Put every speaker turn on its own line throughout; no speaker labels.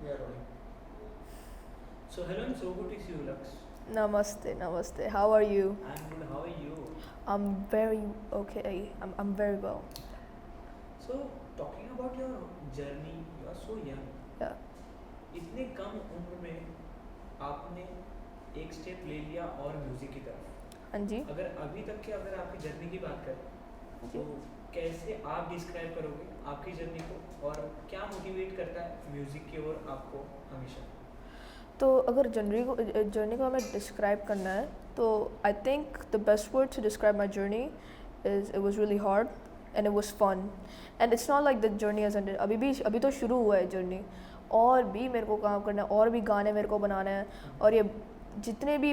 We are rolling. So hello and so good to see you, Lux.
Namaste, namaste. How are you?
I'm good. How are you?
I'm very okay. I'm very well.
So talking about your journey, you are so young.
Yeah.
इतने कम उम्र में आपने एक step ले लिया और music की तरफ.
हाँ जी.
अगर अभी तक के अगर आपकी जर्नी की बात करें तो
जी.
कैसे आप डिस्क्राइब करोगे आपकी जर्नी को और क्या मोटिवेट करता है म्यूजिक की ओर आपको हमेशा?
तो अगर जर्नी को हमें डिस्क्राइब करना है तो I think the best word to describe my journey is it was really hard and it was fun and it's not like the journey as ended. अभी तो शुरू हुआ है जर्नी. और भी मेरे को काम करना है और भी गाने मेरे को बनाने हैं. और ये जितने भी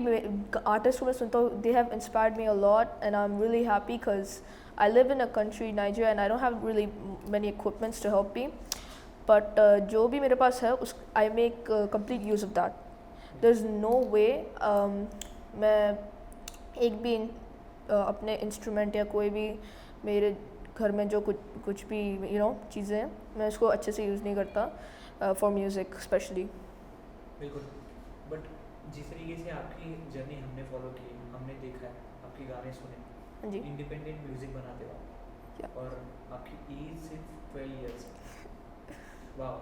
आर्टिस्ट को मैं सुनता हूँ they have inspired me a lot and I am really happy because I live in a country Nigeria and I don't have really many equipments to help me. But जो भी मेरे पास है उस I make complete use of that. There is no way मैं एक भी अपने इंस्ट्रूमेंट या कोई भी मेरे घर में जो कुछ भी चीज़ें हैं मैं उसको अच्छे से यूज़ नहीं करता फॉर म्यूज़िक स्पेशली.
बिल्कुल. बट जिस तरीके से आपकी जर्नी हमने फॉलो की, हमने देखा है, आपके गाने सुने,
हाँ जी.
इंडिपेंडेंट म्यूजिक बनाते हो
Yeah.
और आपकी एज सिर्फ 12 इयर्स. वाह.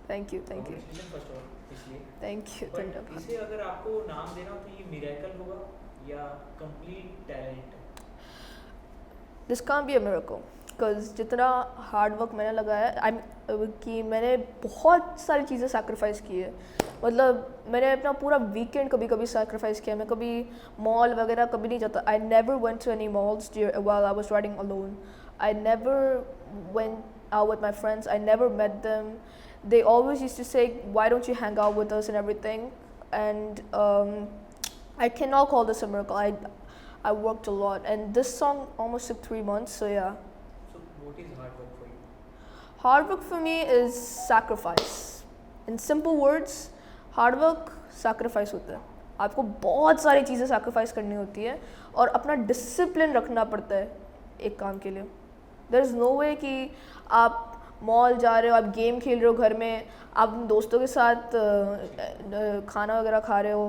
Thank you.
Congratulations first of all इसलिए.
Thank you.
बट इसे अगर आपको नाम देना हो तो ये मिरेकल होगा या complete talent?
This can't be a miracle because जितना हार्ड वर्क मैंने लगाया कि मैंने बहुत सारी चीज़ें सैक्रिफाइस की है. मतलब मैंने अपना पूरा वीकेंड कभी कभी सैक्रिफाइस किया. मैं कभी मॉल वगैरह कभी नहीं जाता. I never went to any malls while I was riding alone. I never went out with my friends. I never met them. They always used to say, why don't you hang out with us and everything. And I cannot call this a miracle. I worked a lot and this song almost took 3 months, so yeah.
So what is hard work for you?
Hard work for me is sacrifice. In simple words, hard work sacrifice होता है. आपको बहुत सारी चीज़ें sacrifice करनी होती है और अपना discipline रखना पड़ता है एक काम के लिए. देयर इज़ नो वे कि आप मॉल जा रहे हो, आप गेम खेल रहे हो घर में, आप दोस्तों के साथ खाना वगैरह खा रहे हो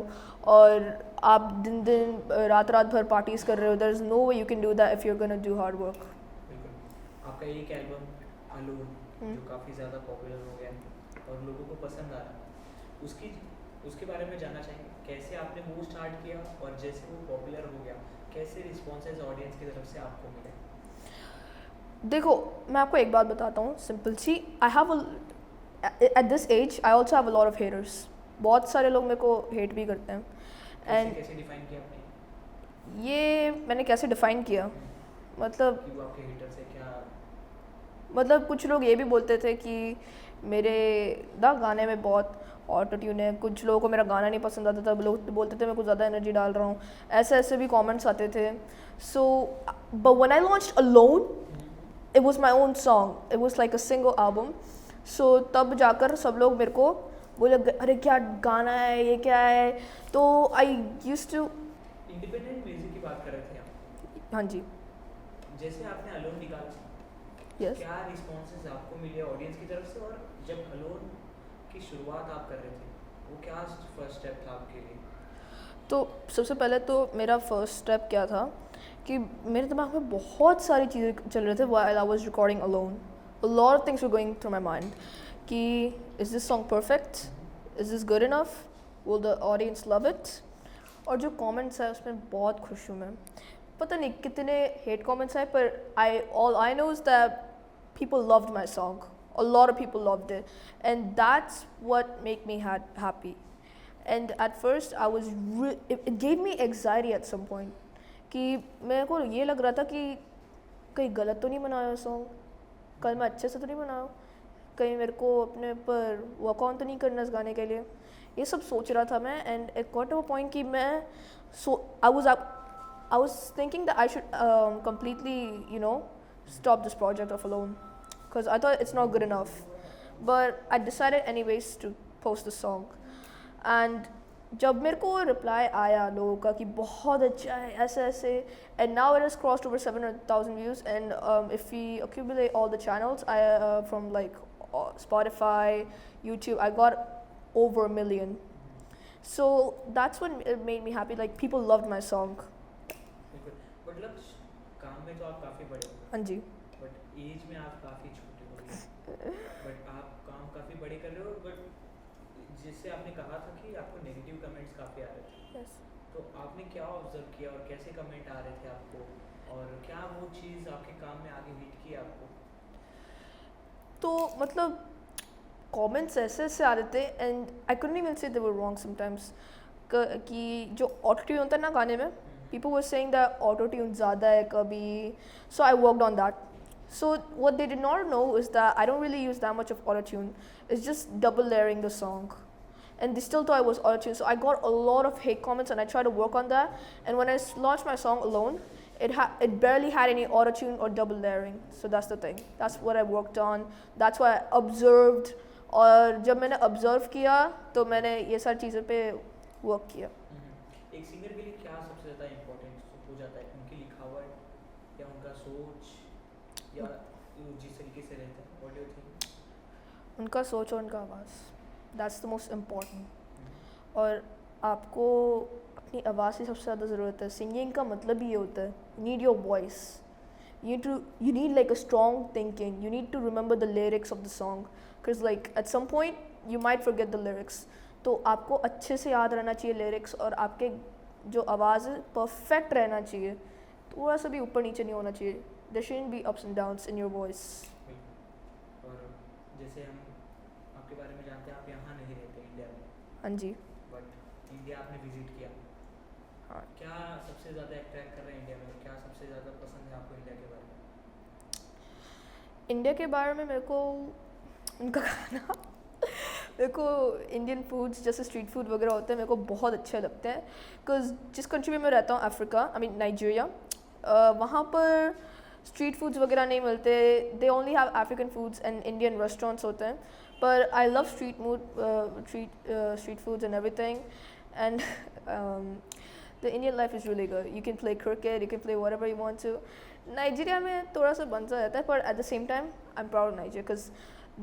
और आप दिन रात भर पार्टीज कर रहे हो. There is no way you can do that if you are gonna do hard work.
बिल्कुल. आपका एक एल्बम अलोन जो काफ़ी ज़्यादा पॉपुलर हो गया और लोगों को पसंद आ रहा है, उसके बारे में जानना चाहेंगे. कैसे आपने वो स्टार्ट किया और जैसे वो पॉपुलर हो गया कैसे रिस्पॉन्सेज ऑडियंस की तरफ से आपको मिले?
देखो मैं आपको एक बात बताता हूँ सिंपल सी. I have at this age I also have a lot of haters. बहुत सारे लोग मेरे को हेट भी करते हैं. एंड
कैसे डिफाइन किया आपने?
ये मैंने कैसे डिफ़ाइन किया मतलब
कि वो आपके हेटर्स है क्या?
मतलब कुछ लोग ये भी बोलते थे कि मेरे गाने में बहुत ऑटो ट्यून है. कुछ लोगों को मेरा गाना नहीं पसंद आता था. लोग बोलते थे मैं कुछ ज़्यादा एनर्जी डाल रहा हूँ. ऐसे भी कमेंट्स आते थे. So but when I launched alone it was my own song. It was like a single album. So तब जाकर सब लोग मेरे को बोले अरे क्या गाना है ये क्या है. तो I used to
independent music की बात कर रहे थे आप.
हाँ जी.
जैसे आपने अलोन निकाला,
yes.
क्या रिस्पॉन्सेज आपको मिले ऑडियंस की तरफ से? और जब अलोन की शुरुआत आप कर रहे थे वो क्या फर्स्ट स्टेप था आपके लिए?
तो सबसे पहले तो मेरा फर्स्ट स्टेप क्या था कि मेरे दिमाग में बहुत सारी चीज़ें चल रहे थे while I was recording alone. A lot of things were going through my mind कि is this song perfect? Is this good enough? Will the audience love it? और जो comments है उसमें बहुत खुश हूँ मैं. पता नहीं कितने hate comments आए पर all I know is that people loved my song. A lot of people loved it and that's what made me happy. And at first I was it gave me anxiety at some point कि मेरे को ये लग रहा था कि कहीं गलत तो नहीं बनाया सॉन्ग, कल मैं अच्छे से तो नहीं बनाया, कहीं मेरे को अपने पर वर्क ऑन तो नहीं करना इस गाने के लिए. ये सब सोच रहा था मैं. And it got to a point कि मैं I was thinking that I should completely stop this project of Alone because I thought it's not good enough. But I decided anyways to post the song. And जब मेरे को reply आया लोगों का कि बहुत अच्छा है ऐसे and now it has crossed over 700,000 views and if we accumulate all the channels from like Spotify, YouTube. I got over a million. So that's what made me happy. Like people loved my song.
बिल्कुल मतलब काम में तो आप काफ़ी बड़े हो
हाँ जी.
बट एज में आप काफ़ी छोटे हो गए बट आप काम काफ़ी बड़े कर रहे हो बट जिससे आपने कहा था कि आपको नेगेटिव कमेंट्स काफ़ी आ रहे थे
Yes.
तो आपने क्या ऑब्जर्व किया और कैसे कमेंट आ रहे थे आपको और क्या वो चीज़ आपके काम में आगे हिट की आपको
तो मतलब comments ऐसे ऐसे आ रहे थे and I couldn't even say they were wrong sometimes. कि जो auto tune होता है ना गाने में, people were saying that auto tune ज़्यादा है कभी, so I worked on that. So what they did not know is that I don't really use that much of auto tune. It's just double layering the song. And they still thought it was auto tune. So I got a lot of hate comments and I tried to work on that. And when I launched my song Alone, it barely had any auto tune or double layering. So that's the thing. That's what I worked on. That's what I observed. और जब मैंने observe किया तो मैंने ये सारी चीज़ों पे work किया.
एक सिंगर के लिए क्या सबसे ज़्यादा इम्पोर्टेंट हो जाता है उनकी लिखावट या उनका सोच या जिस तरीके से रहता है व्हाट डू यू थिंक
उनका सोच और उनका आवाज़. That's the most important. और आपको अपनी आवाज़ की सबसे ज़्यादा ज़रूरत है. सिंगिंग का मतलब ही ये होता है. You need your voice. You need like a strong thinking. You need to remember the lyrics of the song. Because like at some point you might forget the lyrics. तो आपको अच्छे से याद रहना चाहिए lyrics और आपके जो आवाज़ है perfect रहना चाहिए. थोड़ा सा भी ऊपर नीचे नहीं होना चाहिए. There shouldn't be ups and downs in your voice.
और जैसे हम आपके बारे में जानते हैं आप यहाँ नहीं रहते इंडिया में
हाँ जी.
बट इंडिया आपने विजिट किया
हाँ.
क्या सबसे ज़्यादा अट्रैक्ट कर रहा है इंडिया में और क्या सबसे ज़्यादा पसंद है आपको इंडिया के बारे में
इंडिया के बारे में मेरे को उनका खाना मेरे को इंडियन फूड्स जैसे स्ट्रीट फूड वगैरह होते हैं मेरे को बहुत अच्छे लगते हैं. बिकॉज जिस कंट्री में मैं रहता हूँ अफ्रीका आई मीन नाइजीरिया वहाँ पर स्ट्रीट फूड्स वगैरह नहीं मिलते. They only have African foods and Indian restaurants होते हैं. पर I love street foods and everything and the Indian life is really good. You can play cricket, you can play whatever you want to. Nigeria में थोड़ा सा बन सा रहता है पर at the same time I'm proud of Nigeria because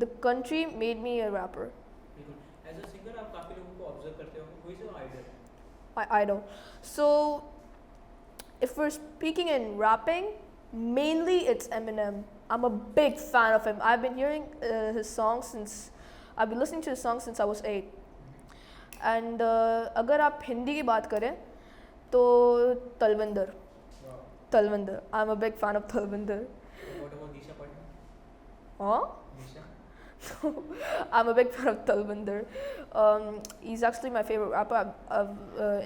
the country made me a rapper.
बिल्कुल as a singer आप काफ़ी लोगों को ऑब्जर्व करते हो who is your idol
My idol. So if we're speaking in rapping, mainly it's Eminem. I'm a big fan of him. I've been hearing his songs since I've been listening to his songs since I was 8. And अगर आप हिंदी की बात करें तो Talwinder. Talvinder. I'm a big fan of Talvinder.
What about Disha Patna
Huh?
Disha
I'm a big fan of Talvinder. He's actually my favorite rapper.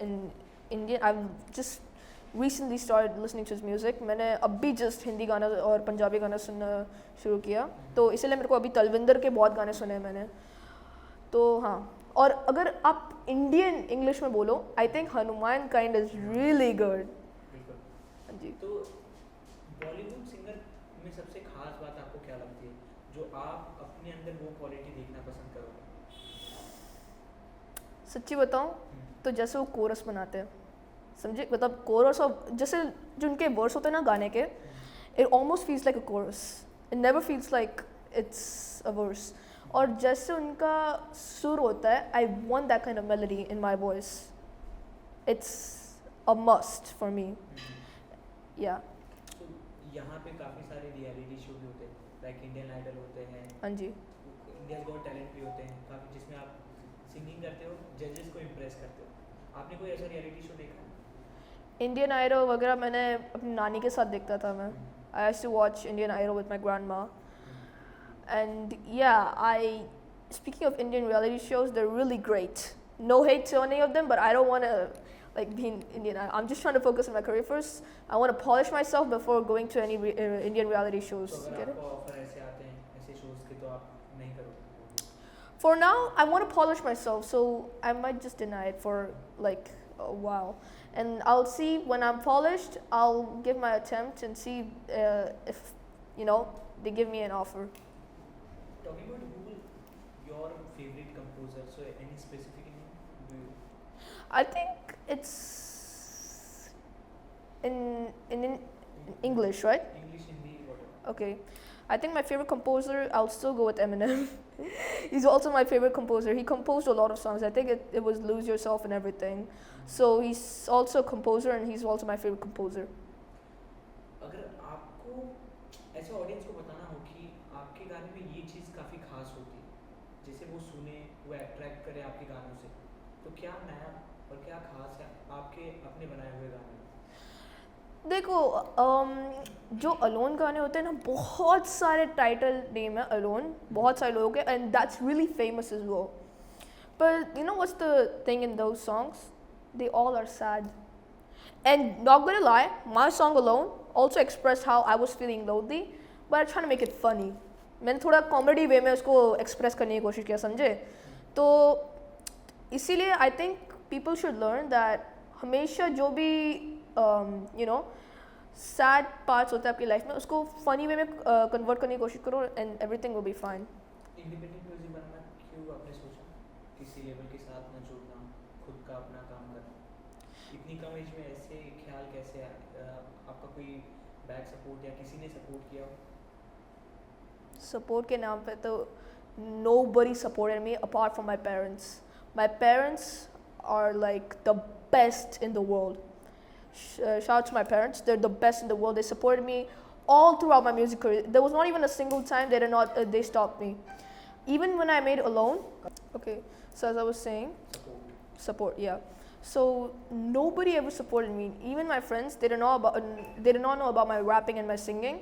In Indian, I've just recently started listening to his music. मैंने अभी just Hindi गाना और पंजाबी गाना सुनना शुरू किया. तो इसलिए मेरे को अभी तलविंदर के बहुत गाने सुने मैंने. तो हाँ. और अगर आप इंडियन इंग्लिश में बोलो, I think Hanuman kind is really good.
बिल्कुल
हाँ जी.
तो बॉलीवुड सिंगर में सबसे खास बात आपको क्या लगती है जो आप अपने अंदर वो क्वालिटी देखना पसंद करोगे
सच्ची बताऊं तो जैसे वो कोरस बनाते हैं समझे मतलब कोरस और जैसे जो उनके वर्स होते हैं ना गाने के it almost feels like a chorus. It never feels like it's a verse. और जैसे उनका सुर होता है I want that kind of melody in my voice. It's a must for me. या
तो यहाँ पे काफ़ी सारे रियलिटी शो भी होते हैं लाइक इंडियन आइडल होते हैं
हाँ जी.
इंडियाज गॉट टैलेंट भी होते हैं काफ़ी जिसमें आप सिंगिंग करते हो जजेस को इम्प्रेस करते हो आपने कोई ऐसा रियलिटी शो देखा है
इंडियन आइडल वगैरह मैंने अपनी नानी के साथ देखता था मैं. I used to watch Indian Idol with my grandma. And yeah, speaking of Indian reality shows, they're really great. No hate to any of them, but I don't want to like be in Indian. I'm just trying to focus on my career first. I want to polish myself before going to any Indian reality shows.
तो अगर
Get it?
आपको offer ऐसे आते हैं ऐसे shows के तो आप नहीं करोगे
For now, I want to polish myself, so I might just deny it for like a while. And I'll see when I'm polished, I'll give my attempt and see if, they give me an offer.
Talking about who your favorite composer, so any specific name do you
I think it's in English, right?
English Hindi whatever
Okay. I think my favorite composer, I'll still go with Eminem. He's also my favorite composer. He composed a lot of songs. I think it was Lose Yourself and everything. So he's also a composer and he's also my favorite composer.
अगर आपको ऐसे audience को बताना हो कि आपके गाने में ये चीज़ काफ़ी खास होती है जिसे वो सुने वो अट्रैक्ट करे आपके गानों से, तो क्या नया और क्या खास है आपके अपने बनाए हुए गाने में?
देखो जो अलोन गाने होते हैं ना, बहुत सारे टाइटल नेम है अलोन, बहुत सारे लोगों के, and that's really famous is वो. But you know what's the thing in those songs? They all are sad. And not gonna lie, my song Alone also expressed how I was feeling lonely, but I trying to make it funny. मैंने थोड़ा comedy वे में उसको express करने की कोशिश किया, समझे? तो इसीलिए I think people should learn that हमेशा जो भी यू नो सैड पार्ट्स होते हैं आपकी लाइफ में, उसको फनी वे में कन्वर्ट करने की कोशिश करो and everything will be fine.
Independent music बनाना क्यों आपने सोचा? किसी लेवल के साथ ना जुड़ना, खुद का अपना काम करना, इतनी कम एज में ऐसे ख्याल कैसे आया? आपका कोई बैक सपोर्ट या किसी ने सपोर्ट किया हो?
सपोर्ट के नाम पे तो nobody supported me apart from my parents. My parents are like the best in the world. Shout out to my parents, they're the best in the world. They supported me all throughout my music career. There was not even a single time they stopped me. Even when I made Alone, okay, so as I was saying, support, yeah. So nobody ever supported me. Even my friends, they did not know about my rapping and my singing.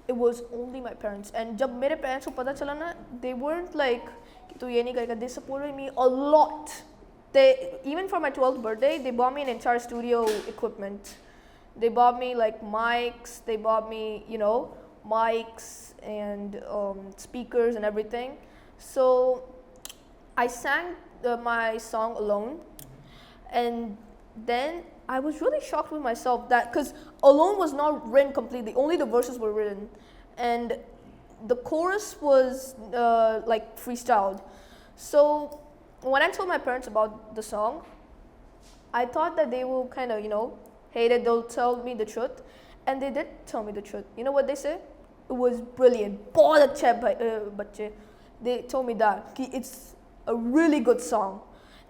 It was only my parents. And जब मेरे parents को पता चला ना, they weren't like कि तू ये नहीं करेगा. They supported me a lot. They even for my 12th birthday, they bought me an entire studio equipment. They bought me like mics. They bought me, you know, mics and speakers and everything. So I sang my song Alone, and then I was really shocked with myself that because Alone was not written completely, only the verses were written, and the chorus was like freestyled. So when I told my parents about the song, I thought that they will kind of, you know, hate it. They'll tell me the truth, and they did tell me the truth. You know what they said? It was brilliant. बहुत अच्छे बच्चे. They told me that it's a really good song.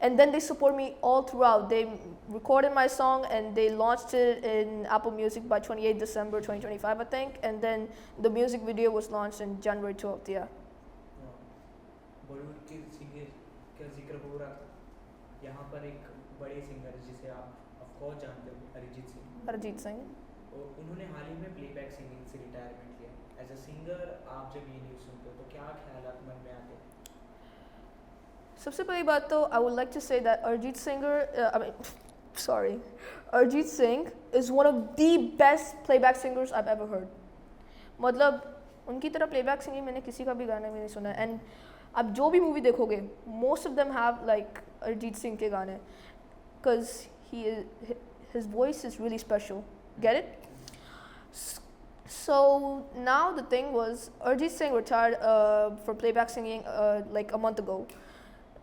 And then they support me all throughout. They recorded my song and they launched it in Apple Music by 28 December 2025, I think. And then the music video was launched in January 12th, yeah.
Bollywood के singer का जिक्र हो रहा था, यहाँ पर एक बड़े सिंगर जिसे आप ऑफ कोर्स जानते हो, अरिजीत सिंह.
अरिजीत सिंह.
उन्होंने हाल ही में प्लेबैक सिंगिंग से रिटायरमेंट लिया. एज अ सिंगर आप जब ये न्यूज़ सुनते हो तो क्या ख्यालात मन में आते हैं?
सबसे पहली बात तो I would like to say that Arjit Singh is one of the best playback singers I've ever heard. मतलब उनकी तरह playback singing मैंने किसी का भी गाने में नहीं सुना. And आप जो भी मूवी देखोगे, most of them have like Arjit Singh के गाने, because his voice is really special. Get it? So now the thing was, Arjit Singh retired for playback singing like a month ago.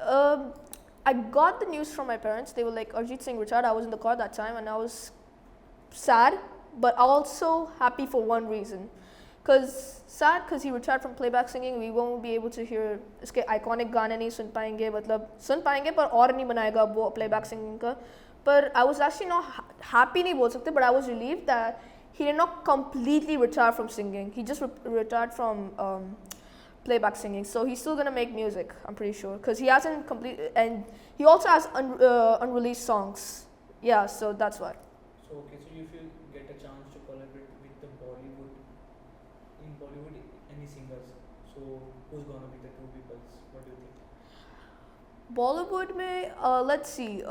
I got the news from my parents. They were like, Arjit Singh retired. I was in the car that time and I was sad, but also happy for one reason. Sad because he retired from playback singing. We won't be able to hear इसके iconic गाने नहीं सुन पाएंगे, मतलब सुन पाएंगे पर और नहीं बनाएगा वो playback singing का. But I was actually not happy नहीं बोल सकते, but I was relieved that he did not completely retire from singing. He just retired from playback singing. So he's still gonna make music, I'm pretty sure, because he hasn't completed, and he also has unreleased songs. Yeah, so that's why.
So okay, so if you get a chance to collaborate with the Bollywood, in Bollywood, any singers, so who's gonna be the two people? What do you think?
Bollywood में let's see.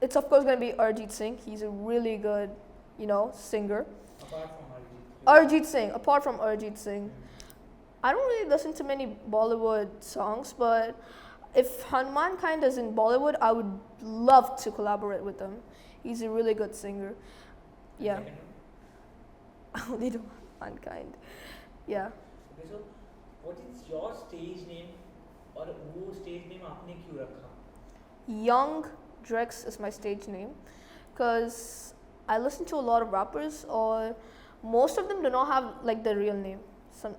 It's of course gonna be Arjit Singh. He's a really good, you know, singer.
Apart from
Arjit Singh. Apart from Arjit Singh. I don't really listen to many Bollywood songs, but if Hanuman Kind is in Bollywood, I would love to collaborate with him. He's a really good singer. Yeah. Only the Hanuman Kind. Yeah.
Okay, so what is your stage name, और वो stage name आपने क्यों रखा?
Young Drex is my stage name, because I listen to a lot of rappers, or most of them do not have like their real name. some,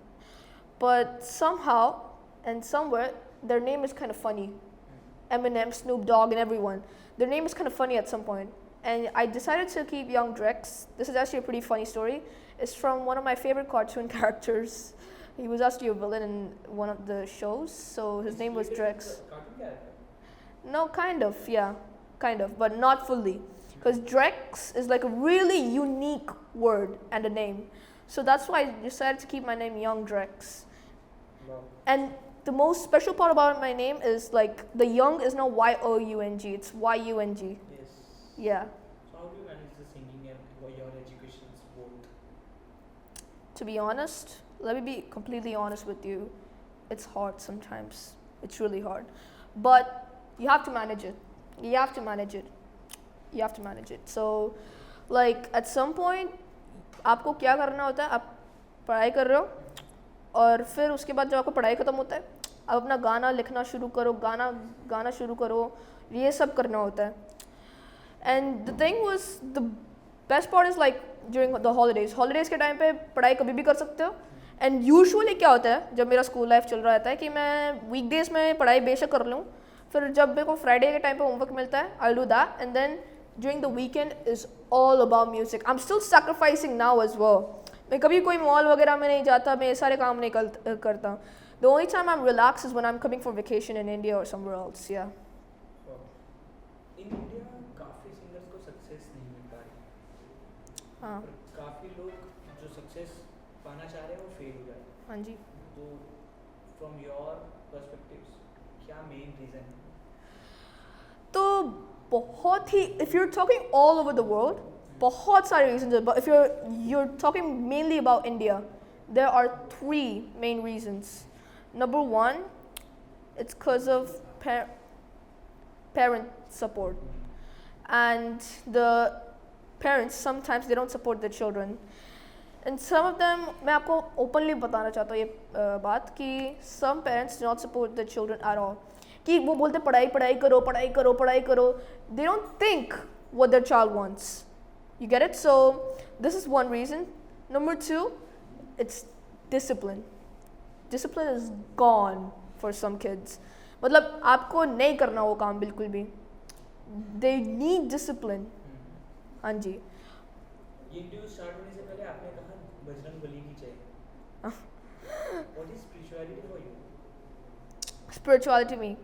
but somehow and somewhere their name is kind of funny. Eminem, Snoop Dogg, and everyone. Their name is kind of funny at some point. And I decided to keep Young Drex. This is actually a pretty funny story. It's from one of my favorite cartoon characters. He was actually a villain in one of the shows, so his name was Drex.
Cartoon character.
No, kind of, yeah, kind of, but not fully. Because Drex is like a really unique word and a name. So that's why I decided to keep my name Young Drex.
Wow.
And the most special part about my name is like the young is not Y-O-U-N-G, it's Y-U-N-G.
Yes.
Yeah.
So how do you manage the singing and your educations both?
To be honest, let me be completely honest with you. It's hard sometimes. It's really hard. But you have to manage it. You have to manage it. You have to manage it. So, like at some point, आपको क्या करना होता है? आप पढ़ाई कर रहे हो और फिर उसके बाद जब आपको पढ़ाई खत्म होता है, आप अपना गाना लिखना शुरू करो, गाना शुरू करो, ये सब करना होता है. And the thing was, the best part is like during the holidays. Holidays के टाइम पे पढ़ाई कभी भी कर सकते हो. And usually क्या होता है जब मेरा स्कूल लाइफ चल रहा है कि मैं weekdays में पढ़ाई बेशक कर लूँ, फिर जब मेरे को फ्राइडे के टाइम पे होमवर्क मिलता है, I'll do that, and then during the weekend is all about music. I'm still sacrificing now as well. मैं कभी कोई मॉल वगैरह में नहीं जाता, मैं ये सारे काम नहीं करता. The only time I'm relaxed is when I'm coming for vacation in India or somewhere else. Yeah.
Wow. In India काफी सिंगर्स को सक्सेस नहीं मिल पा रही.
हाँ.
और काफी लोग जो सक्सेस पाना चाह रहे हैं वो फेल हो जा रहे हैं.
हाँ जी.
तो फ्रॉम योर पर्सपेक्टिव्स क्या मेन रीजन है?
तो बहुत ही, if you're talking all over the world, बहुत सारे reasons हैं, but if you're talking mainly about India, there are 3 main reasons. Number 1, it's because of parent support, and the parents sometimes they don't support their children, and some of them, मैं आपको openly बताना चाहता हूँ ये बात कि some parents do not support their children at all. कि वो बोलते पढ़ाई करो, पढ़ाई करो, पढ़ाई करो. They don't think what their child wants. You get it? So this is one reason. Number 2, it's discipline. Discipline is gone for some kids. मतलब आपको नहीं करना वो काम बिल्कुल भी. They need discipline. हाँ जी.
ये इंटरव्यू स्टार्ट होने से पहले आपने कहा बजरंग बली की जय. What is spirituality for you?
Spirituality me.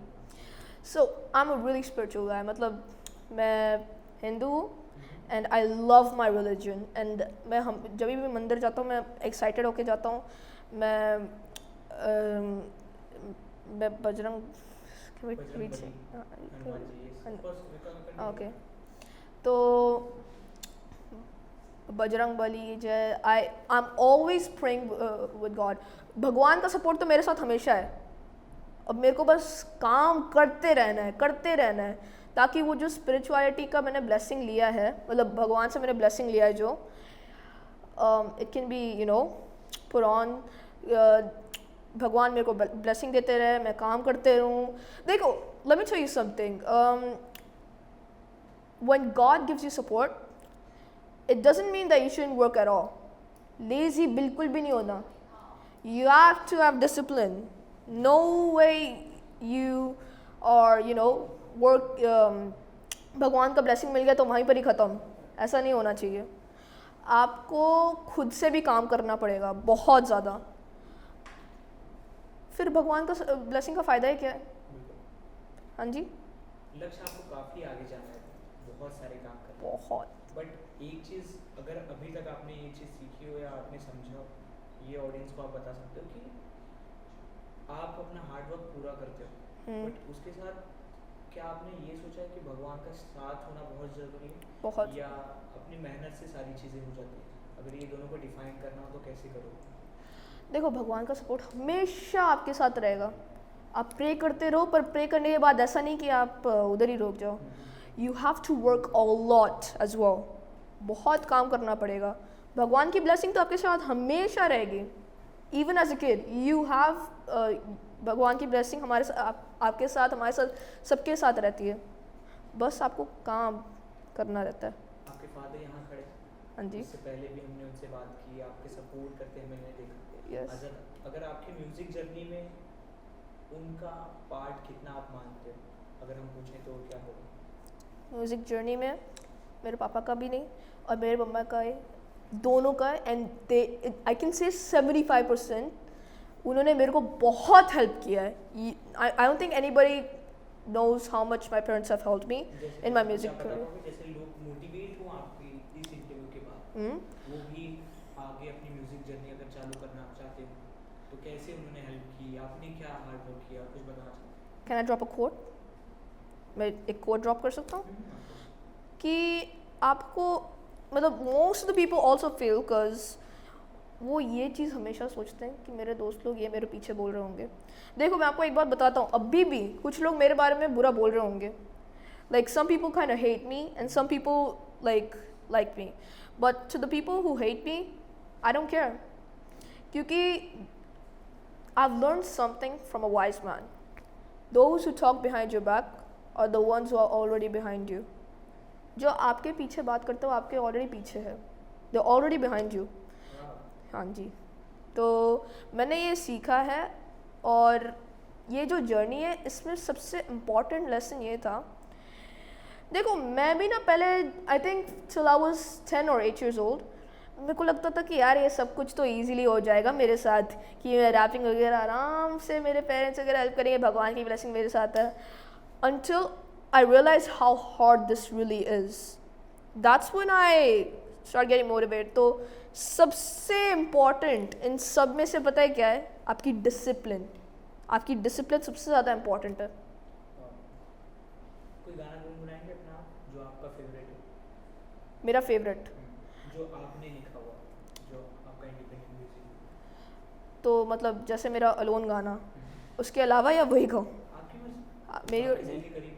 So I'm a really spiritual guy. मतलब मैं हिंदू हूँ and I love my religion, and मैं जब भी मंदिर जाता हूँ मैं excited होके जाता हूँ. मैं बजरंग ओके. तो बजरंग बली जय. I'm always praying with God. भगवान का सपोर्ट तो मेरे साथ हमेशा है. अब मेरे को बस काम करते रहना है ताकि वो जो स्पिरिचुअलिटी का मैंने ब्लेसिंग लिया है, मतलब भगवान से मैंने ब्लेसिंग लिया है जो, it can be you know put on. भगवान मेरे को ब्लेसिंग देते रहे, मैं काम करते रहूँ. देखो, let me tell you something. When God gives you support, it doesn't mean that you shouldn't work at all. Lazy बिल्कुल भी नहीं होना. You have to have discipline. No way you are, you know, work. भगवान का blessing मिल गया तो वहीं पर ही ख़त्म. ऐसा नहीं होना चाहिए. आपको खुद से भी काम करना पड़ेगा बहुत ज़्यादा. फिर भगवान का ब्लेसिंग का फ़ायदा ही क्या है? हाँ जी.
लक्ष्य आपको काफ़ी आगे जाना है, बहुत सारे काम करना है.
बहुत.
बट एक चीज़ अगर अभी तक आपने ये चीज़ सीखी हो या आपने समझा, ये ऑडियंस को आप बता सकते हो कि आप अपना हार्ड वर्क पूरा करते हो, बट उसके साथ क्या आपने ये सोचा है कि भगवान का साथ होना बहुत ज़रूरी है?
बहुत.
या अपनी मेहनत से सारी चीज़ें हो जाती हैं? अगर ये दोनों को डिफाइन करना हो तो कैसे करोगे?
देखो, भगवान का सपोर्ट हमेशा आपके साथ रहेगा. आप प्रे करते रहो, पर प्रे करने के बाद ऐसा नहीं कि आप उधर ही रुक जाओ. You have to work a lot as well. बहुत काम करना पड़ेगा. भगवान की ब्लेसिंग तो आपके साथ हमेशा रहेगी. Even as a kid, you have भगवान की ब्लेसिंग हमारे आपके साथ, हमारे साथ, सबके साथ रहती है. बस आपको काम करना रहता है.
आपके फादर यहाँ खड़े,
हाँ जी
इससे पहले भी हमने उनसे बात की, आपके सपोर्ट करते हैं मैंने देखा।
यस
अगर आपकी म्यूज़िक जर्नी में उनका पार्ट कितना आप मानते हो, अगर हम पूछें तो क्या होगा?
म्यूज़िक जर्नी में मेरे पापा का भी नहीं और मेरे मम्मा का है, दोनों का, and they I can say 75% उन्होंने मेरे को बहुत हेल्प किया है। I don't think anybody knows how much my parents have helped me
जैसे
in my
कुछ
music
आप बता
career.
पाओगे, जैसे लोग मोटिवेट हो आपकी इस इंटरव्यू के बाद,
Hmm?
वो भी आगे अपनी म्यूज़िक जर्नी अगर चालू करना चाहते हो तो कैसे उन्होंने हेल्प की, आपने क्या हार्ड वर्क किया, कुछ बताना चाहते हैं?
Can I drop a quote? मैं एक quote drop कर सकता हूँ कि आपको मतलब most of the people also feel cause वो ये चीज़ हमेशा सोचते हैं कि मेरे दोस्त लोग ये मेरे पीछे बोल रहे होंगे। देखो मैं आपको एक बात बताता हूँ, अभी भी कुछ लोग मेरे बारे में बुरा बोल रहे होंगे, like some people kind of hate me and some people like me, but to the people who hate me I don't care, क्योंकि I've learned something from a wise man. Those who talk behind your back are the ones who are already behind you. जो आपके पीछे बात करते हो आपके already पीछे है, they're already behind you. हाँ जी, तो मैंने ये सीखा है और ये जो जर्नी है इसमें सबसे इम्पॉर्टेंट लेसन ये था, देखो मैं भी ना पहले I think till I was 10 or 8 years old मेरे को लगता था कि यार ये सब कुछ तो इजीली हो जाएगा मेरे साथ, कि मैं रैपिंग वगैरह आराम से मेरे पेरेंट्स वगैरह हेल्प करेंगे, भगवान की ब्लेसिंग मेरे साथ है, until I realized how hard this really is. That's when I start getting motivated. तो सबसे इम्पॉर्टेंट इन सब में से पता है क्या है? आपकी डिसिप्लिन, आपकी डिसिप्लिन सबसे ज़्यादा इम्पॉर्टेंट है।
कोई गाना गुनगुनाएंगे अपना जो आपका फेवरेट है?
मेरा फेवरेट
जो आपने लिखा हुआ, जो आपका इंडिपेंडेंट म्यूजिक।
तो मतलब जैसे मेरा अलोन गाना, उसके अलावा या वही गाऊँ?
आपकी मर्जी,
मेरी
आपके दिल के करीब।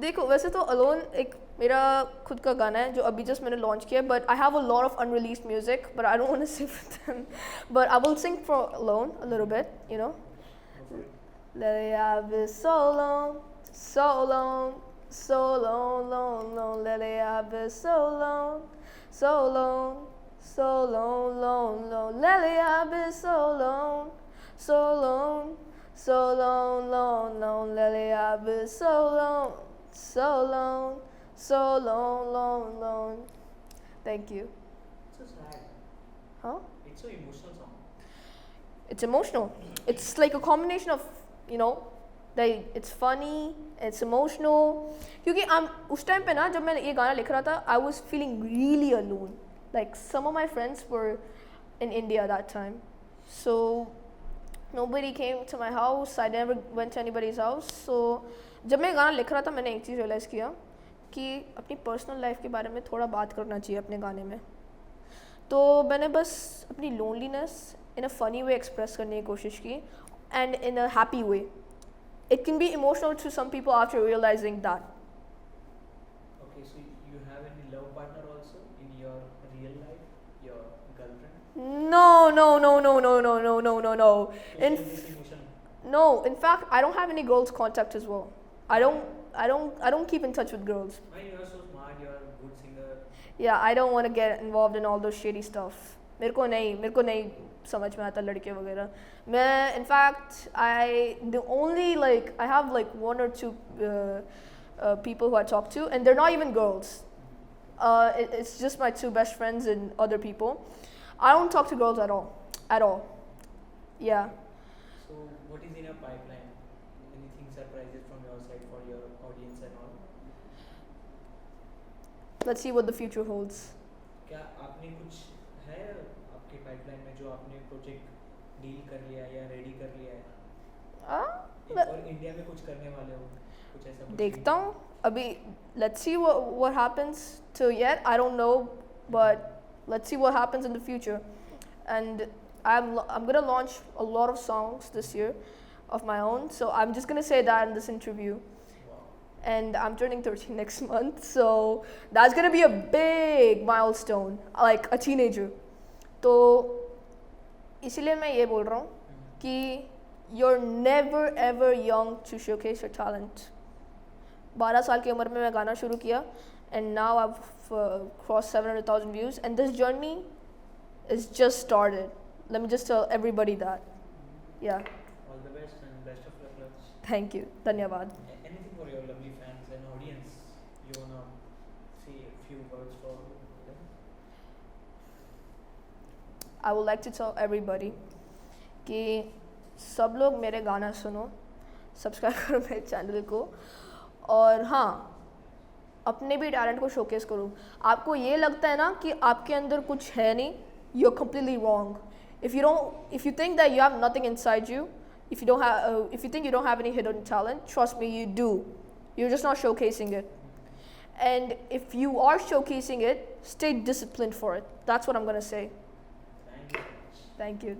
देखो वैसे तो अलोन एक मेरा खुद का गाना है जो अभी जस्ट मैंने लॉन्च किया, but I have a lot of unreleased music but I don't want to sing with them, but I will sing for alone a little bit, you know. Lately I've been so long, so long, so long, long, long. Lately I've been so long, so long, so long, long, long. Lately I've been so long, so long, so long, long, long. Lately I've been so long, so long, so long, long, long. Thank you.
It's so sad.
Huh?
It's so emotional song.
It's emotional. It's like a combination of, you know, like it's funny, it's emotional. क्योंकि उस time पे ना जब मैं ये गाना लिख रहा था, I was feeling really alone. Like some of my friends were in India that time, so nobody came to my house. I never went to anybody's house. So जब मैं गाना लिख रहा था मैंने एक चीज़ रियलाइज़ किया कि अपनी पर्सनल लाइफ के बारे में थोड़ा बात करना चाहिए अपने गाने में। तो मैंने बस अपनी loneliness in a funny way express करने की कोशिश की, and in a happy way. It can be emotional to some people after realizing that.
Okay, so you have any love partner also in your real life, your girlfriend?
No, no, no, no, no, no, no, no, no, no.
To feel this emotion.
No, in fact, I don't have any girls contact as well. I don't keep in touch with girls.
Why you are so smart? You are a good singer.
Yeah, I don't want to get involved in all those shady stuff. मेरे को नहीं समझ में आता लड़के वगैरह। मैं in fact the only like I have like one or two people who I talk to, and they're not even girls. It's just my two best friends and other people. I don't talk to girls at all. Yeah.
So what is in your pipeline? Anything surprises from your side for your audience and all?
Let's see what the future holds.
क्या आपने कुछ है आपके pipeline में जो आपने project deal कर लिया या रेडी कर लिया है? और इंडिया में कुछ करने वाले हो, कुछ ऐसा कुछ?
देखता हूँ अभी, let's see what happens till yet. I don't know, but let's see what happens in the future. And I'm gonna launch a lot of songs this year of my own. So I'm just gonna say that in this interview.
Wow.
And I'm turning 13 next month, so that's gonna be a big milestone, like a teenager. तो इसीलिए मैं ये बोल रहा हूँ कि you're never ever young to showcase your talent. 12 साल की उम्र में मैं गाना शुरू किया, and now I've crossed 700,000 views, and this journey is just started. Let me just tell everybody that. Yeah,
All the best and best of luck, Laksh.
thank you. Dhanyavad.
Anything for your lovely fans and audience you wanna say a few words for them?
I would like to tell everybody कि सब लोग मेरे गाना सुनो, subscribe करो मेरे channel को, और हाँ, अपने भी टैलेंट को शोकेस करो. आपको ये लगता है ना कि आपके अंदर कुछ है नहीं, you're completely wrong. If you think that you have nothing inside you, if you think you don't have any hidden talent, trust me, you do. You're just not showcasing it. And if you are showcasing it, stay disciplined for it. That's what I'm gonna say.
Thank you so much.
Thank you.